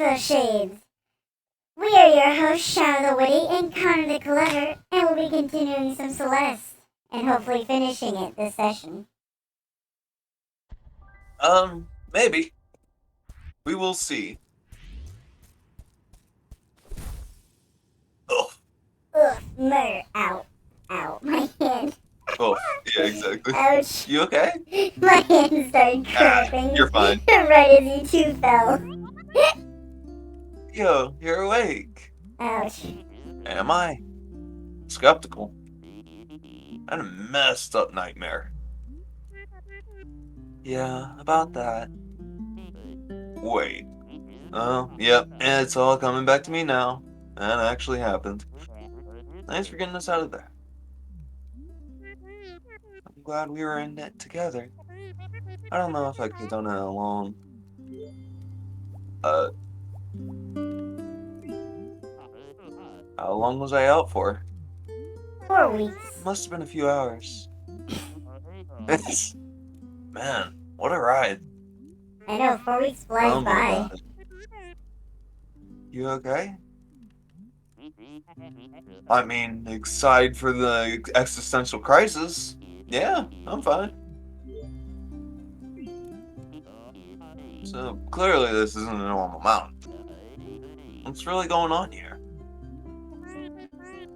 those shades. We are your hosts, Shadow the Witty and Connor the Clever, and we'll be continuing some Celeste, and hopefully finishing it this session. Maybe. We will see. Oh. Ugh, murder. Ow. Ow, my hand. Oh, yeah, exactly. Ouch. You okay? My hand started cramping. You're fine. Right as you two fell. Yo, you're awake. Ouch. Am I? Skeptical. I had a messed up nightmare. Yeah, about that. Wait. Oh, yep, it's all coming back to me now. That actually happened. Thanks for getting us out of there. I'm glad we were in it together. I don't know if I could have done it alone. How long was I out for? 4 weeks. Must have been a few hours. Man, what a ride. I know, 4 weeks flies by. God. You okay? I mean, aside for the existential crisis, yeah, I'm fine. So, clearly this isn't a normal mountain. What's really going on here?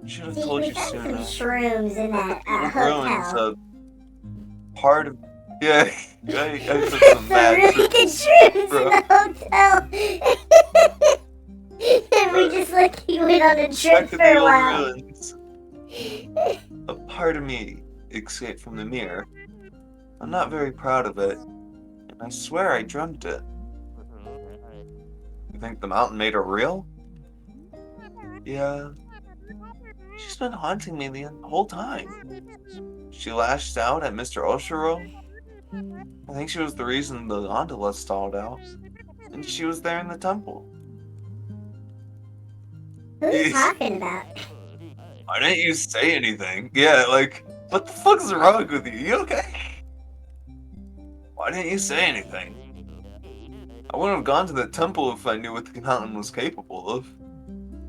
Should have told you sooner. Some shrooms in that Ruins hotel. a part of... Yeah, I took some bad really good shrooms in the hotel. And we just went on a trip for a while. Ruins. A part of me escaped from the mirror. I'm not very proud of it, and I swear I dreamt it. You think the mountain made her real? Yeah. She's been haunting me the whole time. She lashed out at Mr. Oshiro. I think she was the reason the gondola stalled out. And she was there in the temple. Who are you talking about? Why didn't you say anything? Yeah, like, what the fuck's wrong with you? You okay? Why didn't you say anything? I wouldn't have gone to the temple if I knew what the mountain was capable of.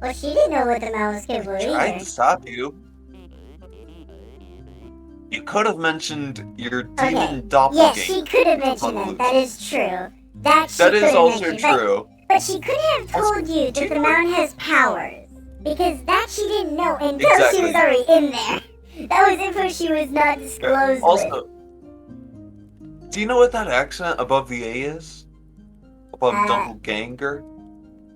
Well, she didn't know what the mountain was capable of either. I tried to stop you. You could have mentioned your demon doppelganger. Yes, she could have mentioned that. That is true. That is also true. But she couldn't have told you that the mountain has powers. Because that she didn't know until she was already in there. That was info she was not disclosed Also, do you know what that accent above the A is? Above doppelganger?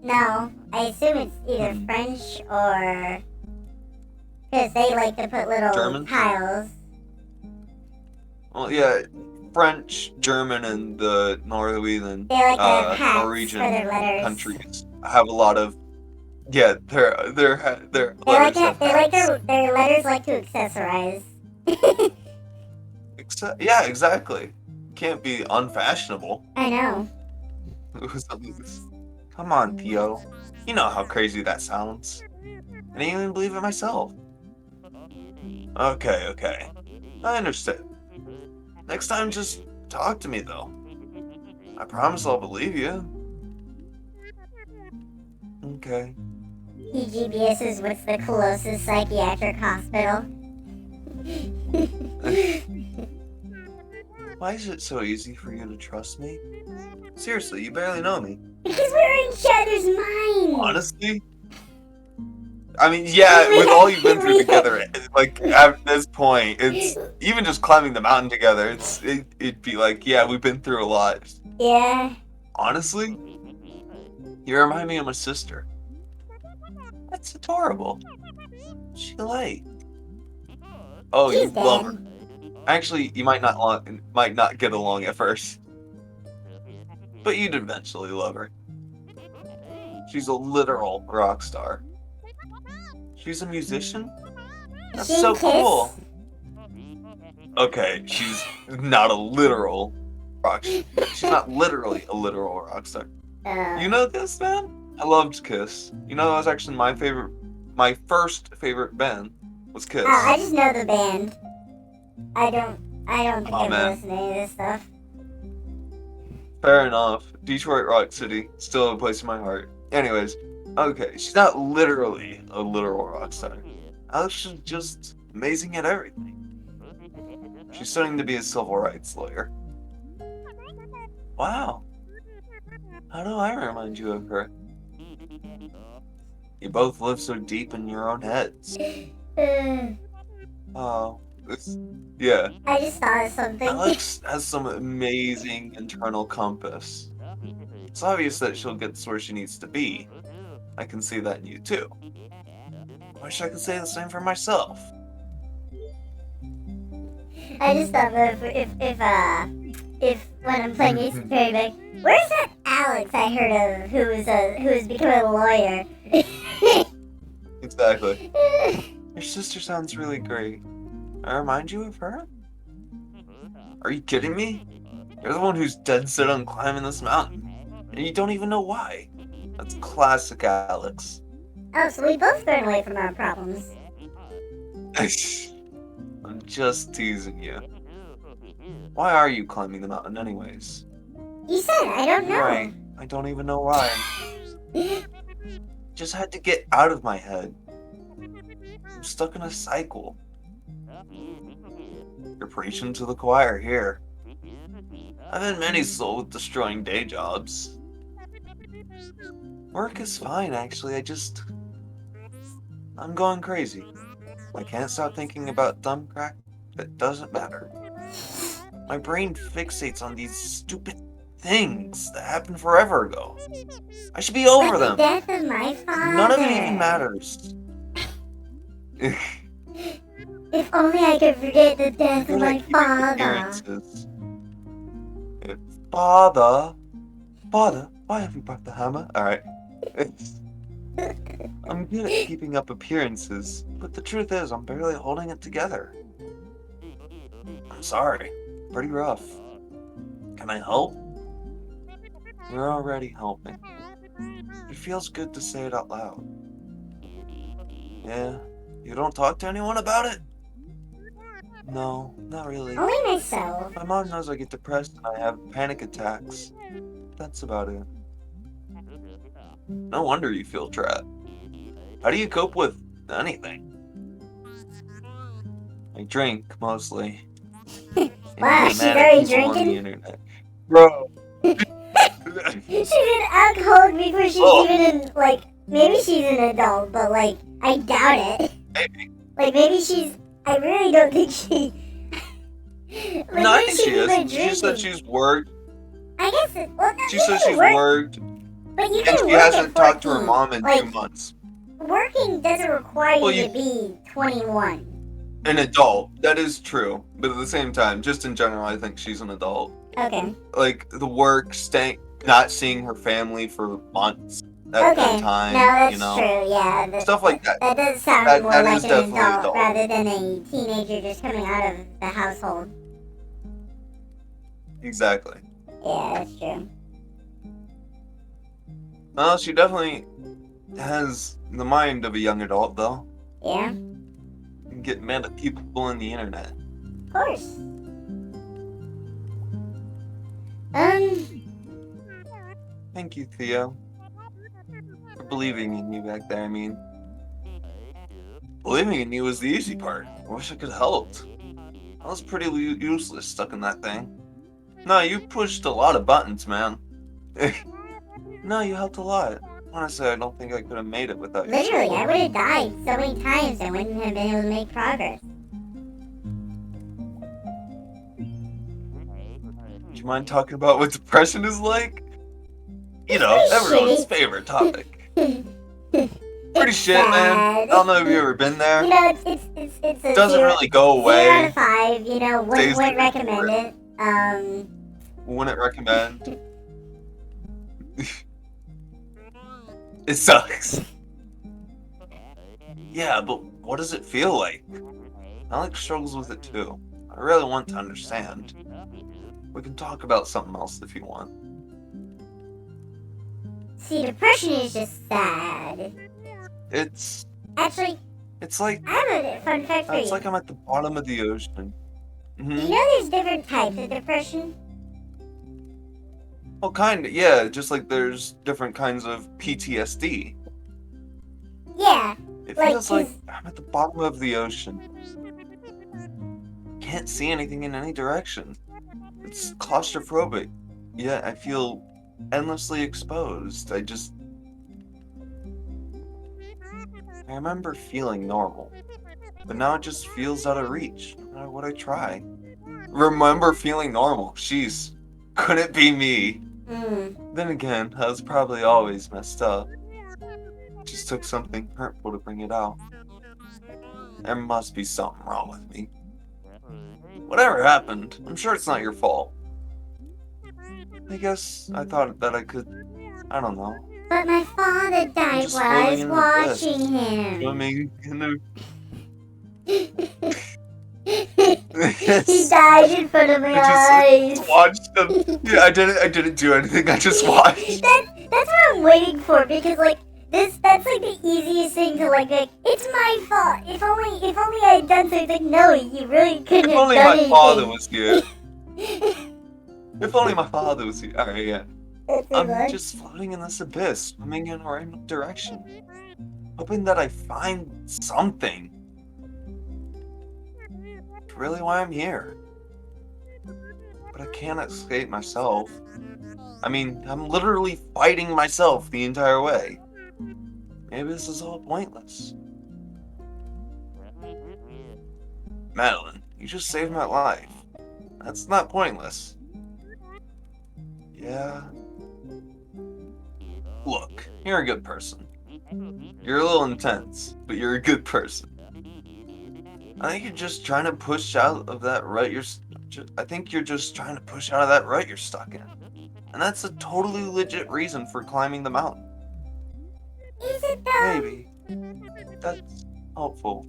No, I assume it's either French or... Because they like to put little German? tiles. Well, yeah, French, German, and the Norwegian, Norwegian countries have a lot of... Yeah, their letters have their letters like to accessorize. Yeah, exactly. Can't be unfashionable. I know. Come on, Theo. You know how crazy that sounds. I didn't even believe it myself. Okay. I understand. Next time, just talk to me, though. I promise I'll believe you. Okay. PGBS is what's the closest psychiatric hospital? Why is it so easy for you to trust me? Seriously, you barely know me. Because we're in each other's minds! Honestly? I mean, yeah, with all you've been through together, like, at this point, it's, even just climbing the mountain together, it'd be like, yeah, we've been through a lot. Yeah. Honestly, you remind me of my sister. That's adorable. She like. Oh, you love her. Actually, you might not get along at first, but you'd eventually love her. She's a literal rock star. She's a musician? That's so cool. Okay, she's not a literal rock star. She's not literally a literal rock star. You know this, man? I loved Kiss. You know, that was actually my first favorite band was Kiss. Oh, I just know the band. I don't think I've listened to any of this stuff. Fair enough. Detroit Rock City, still a place in my heart. Anyways, okay, she's not literally a literal rock star. Alex is just amazing at everything. She's studying to be a civil rights lawyer. Wow. How do I remind you of her? You both live so deep in your own heads. Oh, yeah. I just thought of something. Alex has some amazing internal compass. It's obvious that she'll get to where she needs to be. I can see that in you too. Wish I could say the same for myself. I just thought if when I'm playing Ace Fairy, like, where's that Alex I heard of who was becoming a lawyer? Exactly. Your sister sounds really great. I remind you of her? Are you kidding me? You're the one who's dead set on climbing this mountain, and you don't even know why. That's classic Alex. Oh, so we both run away from our problems. I'm just teasing you. Why are you climbing the mountain anyways? You said I don't know. Right, I don't even know why. Just had to get out of my head. I'm stuck in a cycle. You're preaching to the choir here. I've had many soul-destroying day jobs. Work is fine, actually. I'm going crazy. I can't stop thinking about thumb crack. It doesn't matter. My brain fixates on these stupid things that happened forever ago. I should be over them. The death of my father. None of it even matters. If only I could forget the death of my father. Father, why have you brought the hammer? Alright. I'm good at keeping up appearances, but the truth is I'm barely holding it together. I'm sorry. Pretty rough. Can I help? You're already helping. It feels good to say it out loud. Yeah? You don't talk to anyone about it? No, not really. Only myself. My mom knows I get depressed and I have panic attacks. That's about it. No wonder you feel trapped. How do you cope with anything? I drink, mostly. Wow, she's already drinking? On the internet. Bro! She's an alcoholic before she's even in, like, maybe she's an adult, but, like, I doubt it. Maybe. Like, maybe she's, I really don't think she... like, no, I think she is. drinking. She said she's worked. I guess it, well, She said she's worked. But you And can she work hasn't at talked to her 14. mom in Like, 2 months. Working doesn't require Well, you to be 21. An adult. That is true. But at the same time, just in general, I think she's an adult. Okay. Like, the work, not seeing her family for months at a time, no, that's you know? true, yeah. Stuff like that. That does sound That- more that like is an definitely adult, adult. rather than a teenager just coming out of the household. Exactly. Yeah, that's true. Well, she definitely has the mind of a young adult, though. Yeah, And get mad at people on the internet. of course. Thank you, Theo. For believing in you back there, I mean. Believing in you was the easy part. I wish I could have helped. I was pretty useless stuck in that thing. No, you pushed a lot of buttons, man. No, you helped a lot. Honestly, I don't think I could have made it without you. Literally, I would have died so many times and wouldn't have been able to make progress. Do you mind talking about what depression is like? You know, Pretty everyone's shitty. favorite topic. Pretty It's shit, man. sad. I don't know if you've ever been there. You know, it's a It doesn't zero, really go 0 out away. of 5, you know, Stays wouldn't there recommend it. Wouldn't recommend. It sucks. Yeah, but what does it feel like? Alex struggles with it too. I really want to understand. We can talk about something else if you want. See, depression is just sad. It's Actually, like I have a fun fact for you. it's like I'm at the bottom of the ocean. You know there's different types of depression? Well, kind of, yeah. Just like there's different kinds of PTSD. Yeah. It Like, feels like I'm at the bottom of the ocean. Can't see anything in any direction. It's claustrophobic. Yeah, I feel endlessly exposed. I remember feeling normal, but now it just feels out of reach, no matter what I try. Remember feeling normal. Jeez. Could it be me? Then again, I was probably always messed up. Just took something hurtful to bring it out. There must be something wrong with me. Whatever happened, I'm sure it's not your fault. I guess I thought that I could, I don't know. But my father died just while I floating was in the abyss, watching him. Swimming in the... He died in front of my eyes. I just watched them. Yeah, I didn't do anything. I just watched. That's what I'm waiting for, because like that's like the easiest thing to like it's my fault. If only I had done something. Like, no, you really couldn't If have only done my anything. father was here. If only my father was here. Alright, yeah. I'm just floating in this abyss, swimming in a random direction, hoping that I find something. That's really why I'm here. But I can't escape myself. I mean, I'm literally fighting myself the entire way. Maybe this is all pointless. Madeline, you just saved my life. That's not pointless. Yeah. Look, you're a good person. You're a little intense, but you're a good person. I think you're just trying to push out of that rut you're stuck in. And that's a totally legit reason for climbing the mountain. Is it though? Maybe. That's helpful.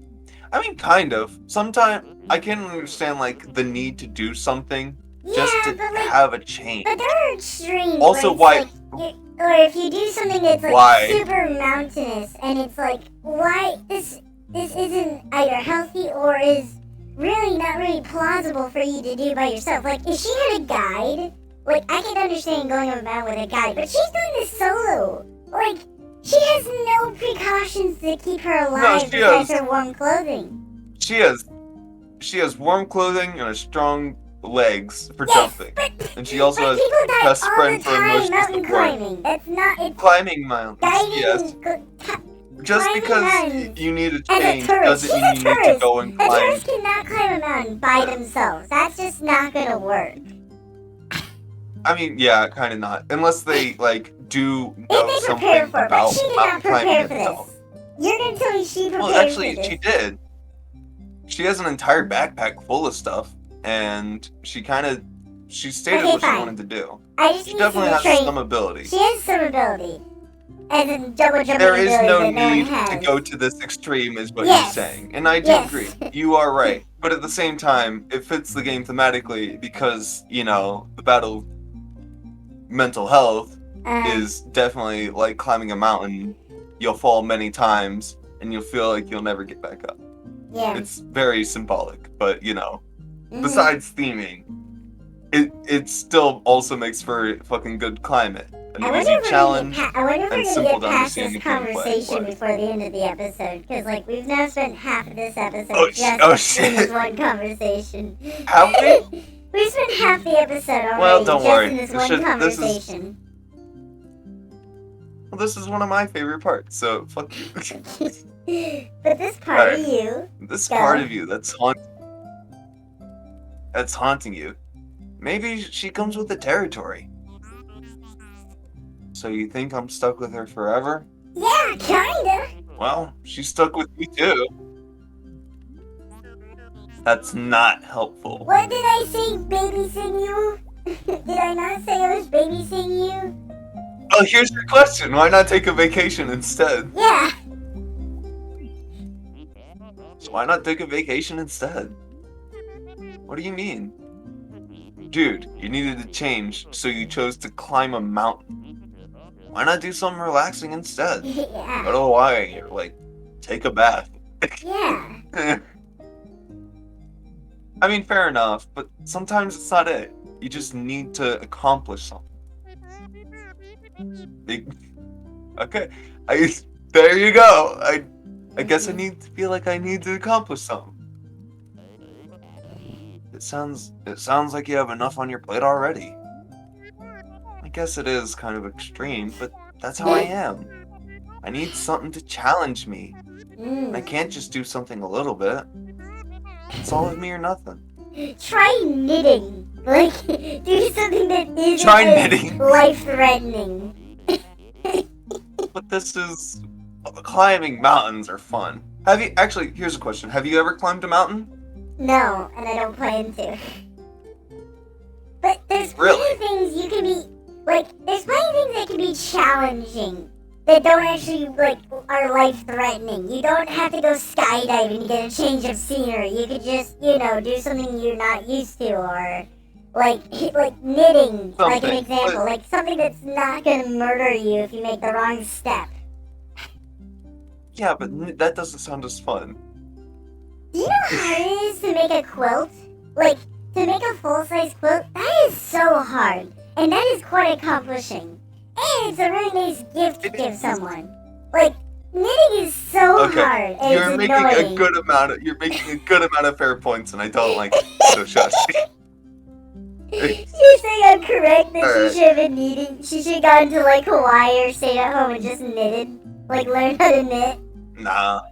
I mean, kind of. Sometimes I can understand, like, the need to do something just to have a change. But there are extremes. Also, why... Like, or if you do something that's like super mountainous, and it's like, why this isn't either healthy or is really not really plausible for you to do by yourself. Like, if she had a guide, like, I can understand going up a mountain with a guide, but she's doing this solo. Like, she has no precautions to keep her alive besides her warm clothing. She has warm clothing and a strong legs for jumping. And she also has best friend for emotional mountain support. climbing. That's not it. Climbing mountains. Diving, yes. Just because mountains. you need a change doesn't mean you need to go and climb. A tourist cannot climb a mountain by themselves. That's just not gonna work. I mean, yeah, kind of not. Unless they, like, do know something about mountain climbing itself. You're gonna tell me she prepared for this. Well, actually, she did. She has an entire backpack full of stuff, and she stated what she wanted to do. She definitely has some ability. She has some ability. As in double jumping there is ability no need one to go to this extreme, is what you're saying. And I do agree. You are right. But at the same time, it fits the game thematically because, you know, the battle of mental health is definitely like climbing a mountain. You'll fall many times, and you'll feel like you'll never get back up. Yeah. It's very symbolic, but, you know, besides theming, it still also makes for a fucking good climate. An easy challenge, I wonder if we're and going to get past simple this conversation before the end of the episode, because, like, we've now spent half of this episode just in this one conversation. Have we? We've spent half the episode already well, don't worry. in this one conversation. Well, this is one of my favorite parts, so fuck you. But this part of you... This part of you that's haunting you. Maybe she comes with the territory. So you think I'm stuck with her forever? Yeah, kinda. Well, she's stuck with me too. That's not helpful. What did I say, babysitting you? Did I not say I was babysitting you? Oh, here's your question. Why not take a vacation instead? Yeah. So why not take a vacation instead? What do you mean? Dude, you needed to change, so you chose to climb a mountain. Why not do something relaxing instead? Yeah. Go to Hawaii or, like, take a bath. Yeah. I mean, fair enough, but sometimes it's not it. You just need to accomplish something. Okay. There you go. I guess I need to feel like I need to accomplish something. It sounds like you have enough on your plate already. I guess it is kind of extreme, but that's how I am. I need something to challenge me. I can't just do something a little bit. It's all of me or nothing. Try knitting. Like, do something that isn't Try knitting. life-threatening. But this is... Climbing mountains are fun. Actually, here's a question. Have you ever climbed a mountain? No, and I don't plan to. But there's plenty of things you can be... Like, there's plenty of things that can be challenging. That don't actually, like, are life-threatening. You don't have to go skydiving to get a change of scenery. You could just, you know, do something you're not used to, or... Like knitting, like an example. Like, something that's not gonna murder you if you make the wrong step. Yeah, but that doesn't sound as fun. Do you know how hard it is to make a quilt? Like, to make a full-size quilt, that is so hard. And that is quite accomplishing. And it's a really nice gift to give someone. Like, knitting is so hard, and you're it's making annoying. you're making a good amount of fair points, and I don't like it. So shush. You're saying I'm correct that she should have been knitting? She should have gone to, like, Hawaii or stayed at home and just knitted? Like, learn how to knit? Nah,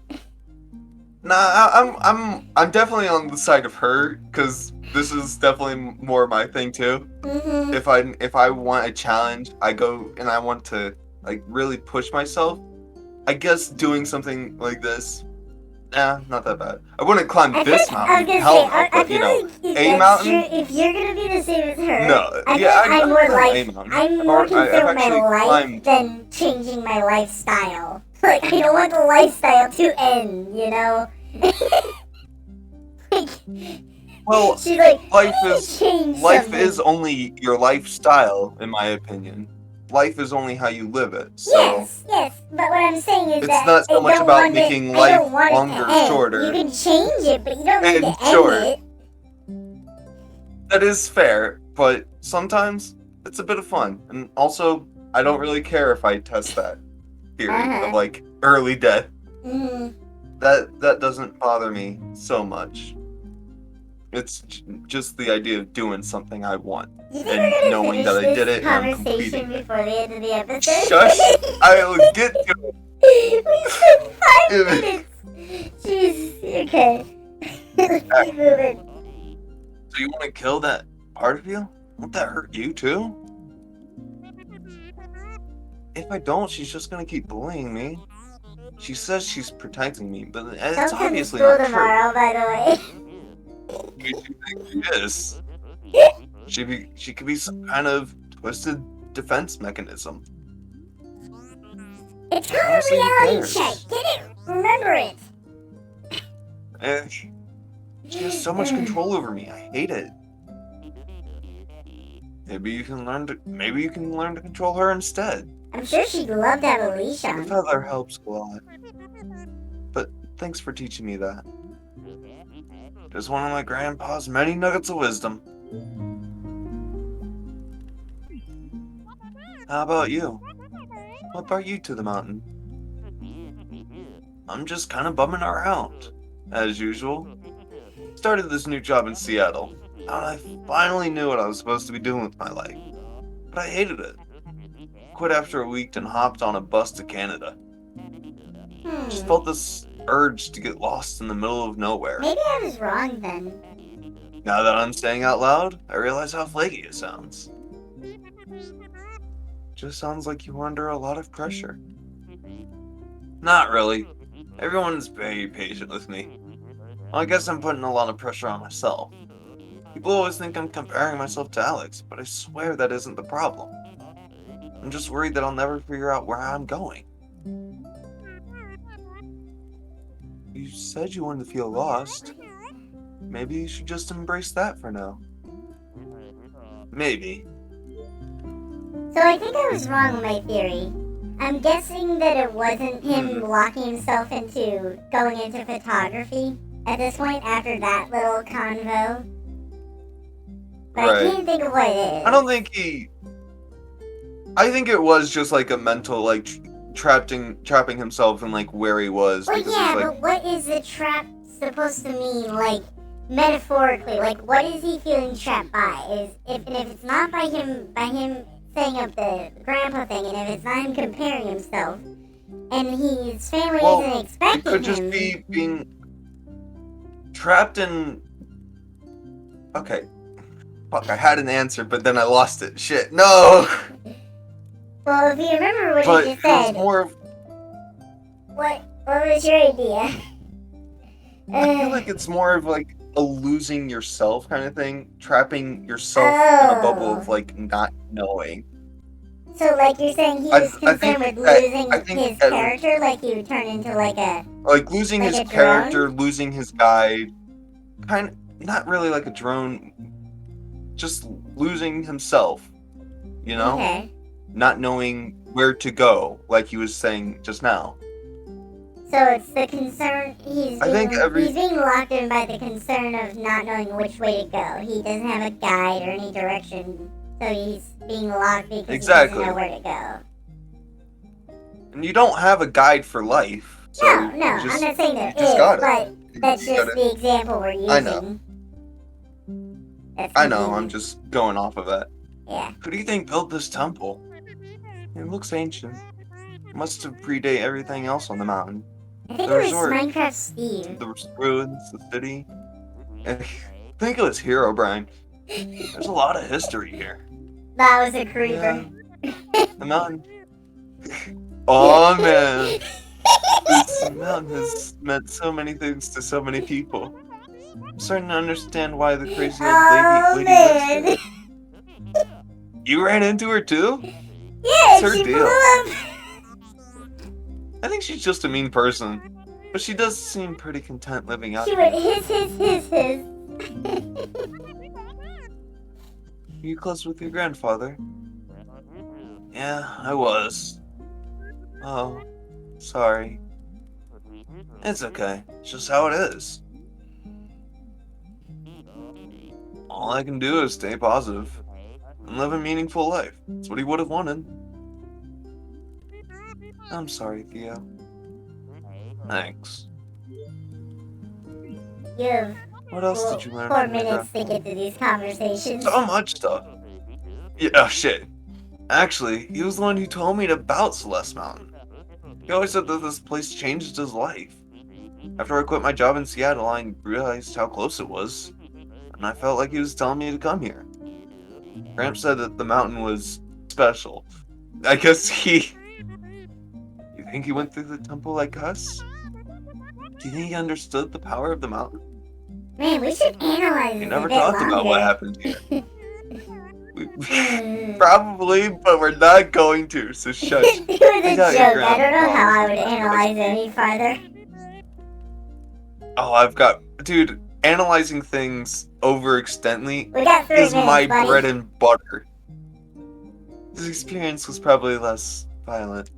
I'm definitely on the side of her, because this is definitely more my thing too. Mm-hmm. If I want a challenge, I go and I want to like really push myself. I guess doing something like this, not that bad. I wouldn't climb this mountain. Hell no, but you know, a mountain. If you're gonna be the same as her, No, I'm more concerned with my life climbed... than changing my lifestyle. Like, I don't want the lifestyle to end, you know? Like, well, she's like, life is only your lifestyle, in my opinion. Life is only how you live it. So yes, but what I'm saying is it's that not so much about making life longer or shorter. You can change it, but you don't need to sure. end it. That is fair, but sometimes it's a bit of fun. And also, I don't really care if I test that theory of like early death. That doesn't bother me so much. It's just the idea of doing something I want and knowing that I did it and I'm completing it. Before the end of the episode. Shush! I'll get to it. We spent 5 minutes. Jeez. Okay. Let's keep moving. So you want to kill that part of you? Won't that hurt you too? If I don't, she's just gonna keep bullying me. She says she's protecting me, but it's obviously not true. Tomorrow, by the way. Who do you think she is? She could be some kind of twisted defense mechanism. It's called a reality check. Get it? Remember it. And she has so much control over me. I hate it. Maybe you can learn to control her instead. I'm sure she'd love to have a leash on. Your feather helps a lot. But thanks for teaching me that. Just one of my grandpa's many nuggets of wisdom. How about you? What brought you to the mountain? I'm just kind of bumming around, as usual. Started this new job in Seattle. Thought I finally knew what I was supposed to be doing with my life. But I hated it. Quit after a week and hopped on a bus to Canada. Just felt this urge to get lost in the middle of nowhere. Maybe I was wrong then. Now that I'm saying out loud, I realize how flaky it sounds. Just sounds like you were under a lot of pressure. Not really. Everyone's very patient with me. Well, I guess I'm putting a lot of pressure on myself. People always think I'm comparing myself to Alex, but I swear that isn't the problem. I'm just worried that I'll never figure out where I'm going. You said you wanted to feel lost. Maybe you should just embrace that for now. Maybe. So I think I was wrong with my theory. I'm guessing that it wasn't him locking himself into going into photography at this point after that little convo. But I can't think of what it is. I don't think he... I think it was just like a mental, like, trapping himself in, like, where he was. Well, because yeah, he's like, but what is the trap supposed to mean, like, metaphorically? Like, what is he feeling trapped by? If it's not by him setting up the grandpa thing, and if it's not him comparing himself, and his family isn't it expecting could just him. be being trapped in. Okay. Fuck, I had an answer, but then I lost it. Shit, no! Well, if you remember what But you just said, it's more of. what was your idea? I feel like it's more of like a losing yourself kind of thing, trapping yourself in a bubble of like not knowing. So, like, you're saying he was concerned with losing his character, like he would turn into like a... Like losing like his character, losing his guide, kind of, not really like a drone, just losing himself, you know? Okay. Not knowing where to go, like he was saying just now. So it's the concern, he's being locked in by the concern of not knowing which way to go. He doesn't have a guide or any direction, so he's being locked because he doesn't know where to go. And you don't have a guide for life. So no, I'm not saying there is, but that's just the example we're using. I know. I know, I'm just going off of that. Yeah. Who do you think built this temple? It looks ancient. It must have predate everything else on the mountain. I think it was Minecraft Steve. The ruins, the city. I think it was Herobrine. There's a lot of history here. That was a creeper. Yeah. The mountain. Oh man. This mountain has meant so many things to so many people. I'm starting to understand why the crazy old lady lives here. You ran into her too? Yeah, What's her she deal? blew up. I think she's just a mean person. But she does seem pretty content living out here. She would hiss. Are you close with your grandfather? Yeah, I was. Oh, sorry. It's okay. It's just how it is. All I can do is stay positive and live a meaningful life. That's what he would have wanted. I'm sorry, Theo. Thanks. You have what else did you learn 4 minutes to get to these conversations. So much stuff. Yeah, oh shit. Actually, he was the one who told me about Celeste Mountain. He always said that this place changed his life. After I quit my job in Seattle, I realized how close it was. And I felt like he was telling me to come here. Gramps said that the mountain was special. I guess he... You think he went through the temple like us? Do you think he understood the power of the mountain? Man, we should analyze it. We never talked about what happened here. Probably, but we're not going to, so shush. It was a joke. I don't know how I would analyze it any farther. Oh, I've got... Dude, analyzing things overextently is my bread and butter. This experience was probably less violent.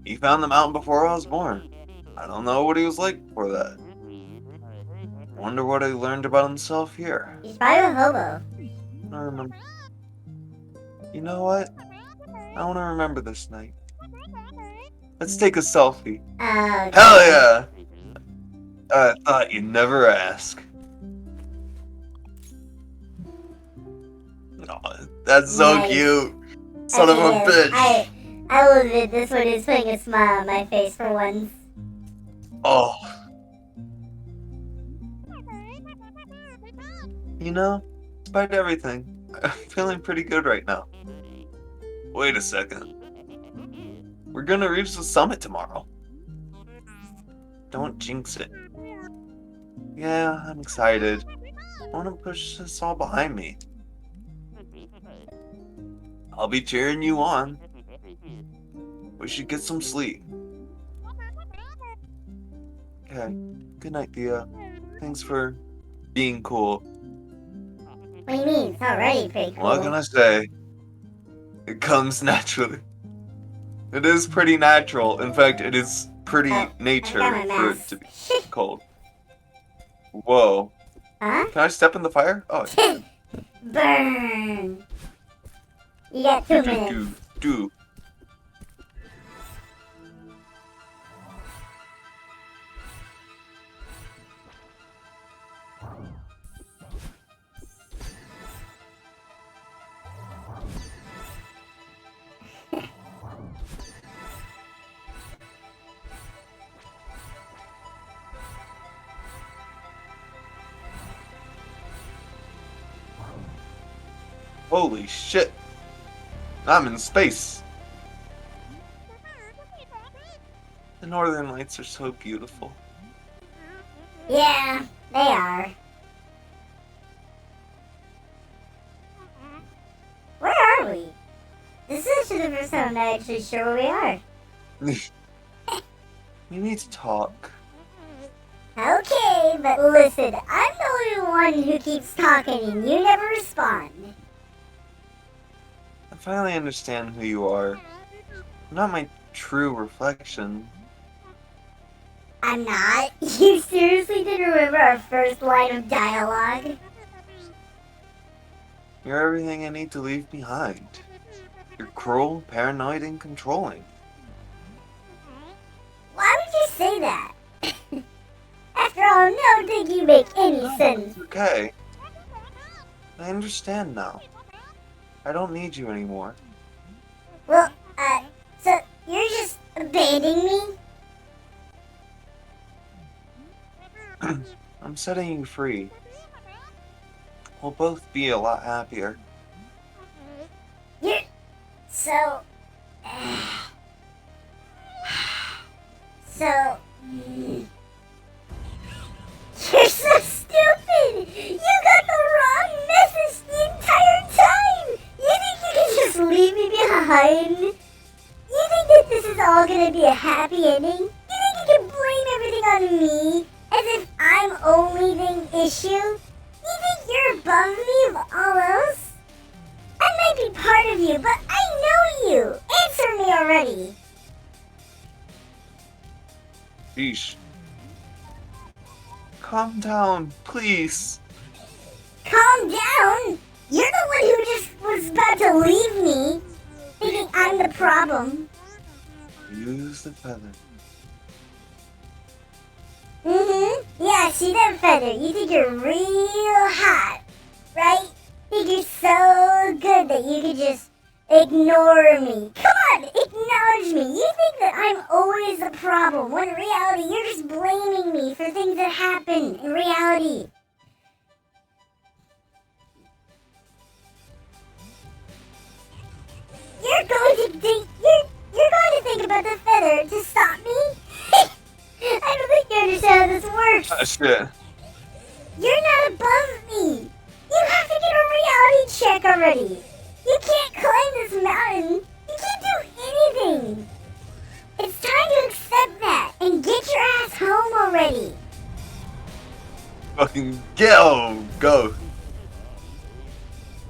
He found the mountain before I was born. I don't know what he was like before that. Wonder what he learned about himself here. He's probably a hobo. I remember. You know what? I want to remember this night. Let's take a selfie. Okay. Hell yeah! I thought you'd never ask. Oh, that's so cute. Son of a bitch. I will admit this one is putting a smile on my face for once. Oh. You know, despite everything, I'm feeling pretty good right now. Wait a second. We're gonna reach the summit tomorrow. Don't jinx it. Yeah, I'm excited. I want to push this all behind me. I'll be cheering you on. We should get some sleep. Okay. Good night, Thea. Thanks for being cool. What do you mean? It's already pretty cool. What can I say? It comes naturally. It is pretty natural. In fact, it is pretty nature for it to be cold. Whoa. Huh? Can I step in the fire? Oh. Burn. You got 2 minutes. Do. Holy shit! I'm in space! The northern lights are so beautiful. Yeah, they are. Where are we? This is actually the first time I'm not actually sure where we are. We need to talk. Okay, but listen, I'm the only one who keeps talking and you never respond. I finally understand who you are. I'm not my true reflection. I'm not? You seriously didn't remember our first line of dialogue? You're everything I need to leave behind. You're cruel, paranoid, and controlling. Why would you say that? After all, I don't think you make any sense. It's okay. I understand now. I don't need you anymore. Well, so you're just abandoning me? I'm setting you free. We'll both be a lot happier. You're so... so... You're so stupid! You got the wrong message the entire time! You think you can just leave me behind? You think that this is all gonna be a happy ending? You think you can blame everything on me? As if I'm only the issue? You think you're above me of all else? I might be part of you, but I know you! Answer me already! Sheesh. Calm down, please. Calm down! You're the one who just was about to leave me, thinking I'm the problem. Use the feather. Yeah, see that feather. You think you're real hot, right? Think you're so good that you could just ignore me. Come on, acknowledge me. You think that I'm always the problem, when in reality you're just blaming me for things that happen in reality. You're going to think about the feather to stop me? I don't think you understand how this works. Shit. You're not above me. You have to get a reality check already. You can't climb this mountain. You can't do anything. It's time to accept that and get your ass home already. Fucking go.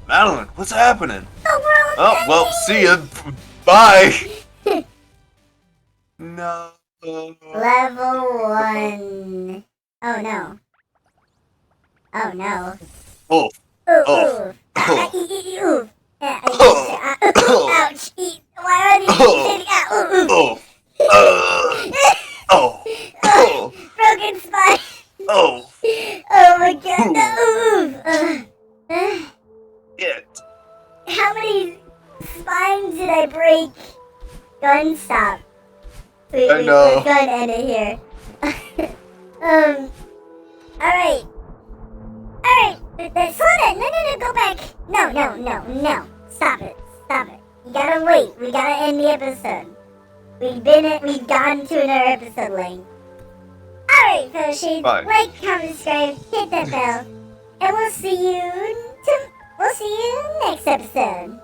Madeline, what's happening? The world Oh, well, ending. see ya. Bye. No. Level 1. Oh no. Oh no. Oh. Ooh, Oh. ooh. Ouch. Why are these hitting out? Oh. Broken spine. Oh. Oh my god. It. How many spines did I break? Gun stop. I know. We're gonna end it here. Alright. Slow down. No, go back. No. Stop it. You gotta wait. We gotta end the episode. We've gone to another episode lane. Alright, fellow shades. Bye. Like, comment, subscribe, hit that bell. And we'll see you next episode.